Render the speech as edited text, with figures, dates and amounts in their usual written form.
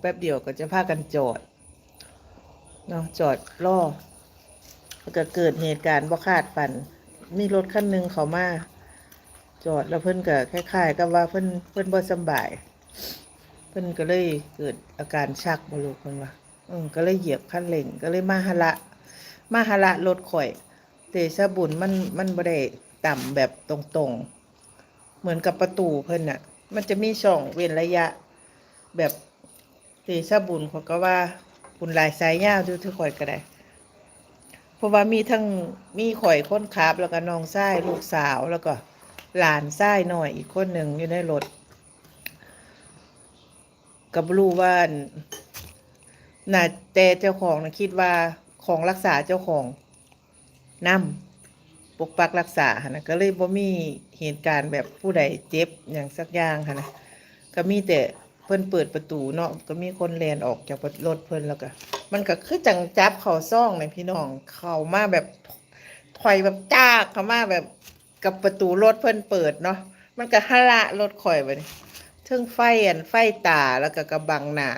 แป๊บเดียวก็จะพากันจอดเนาะจอดรอก็เกิดเหตุการณ์บ่คาดฝันมีรถคันหนึ่งเขามาจอดแล้วเพิ่นก็คล้ายๆกับว่าเพิ่นบ่สำบายเพิ่นก็เลยเกิดอาการชักบ่รู้เพิ่นว่าก็เลยเหยียบคันเร่งก็เลยมาหะละรถข่อยเตชะบุญมันบ่ได้ต่ำแบบตรงๆเหมือนกับประตูเพิ่นน่ะมันจะมีช่องเว้นระยะแบบเตชะบุญเขาก็ว่าบุญหลายสายยาวอยู่ที่ข่อยก็ได้เพราะว่ามีข่อยคนขับแล้วก็น้องชายลูกสาวแล้วก็หลานชายน้อยอีกคนหนึ่งอยู่ในรถก็บ่รู้ว่าน่ะแต่เจ้าของน่ะคิดว่าของรักษาเจ้าของนำปกปักรักษาหั่นน่ะก็เลยบ่มีเหตุการณ์แบบผู้ใดเจ็บหยังสักอย่างหั่นน่ะก็มีแต่เพิ่นเปิดประตูเนาะก็มีคนแล่นออกจากรถเพิ่นแล้วก็มันก็คือจังจับเข้าซ่องนี่พี่น้องเข้ามาแบบถอยแบบจากเข้ามาแบบกับประตูรถเพิ่นเปิดเนาะมันก็หะละรถข่อยบัดนี้เทิงไฟตาแล้วก็กระบังหน้า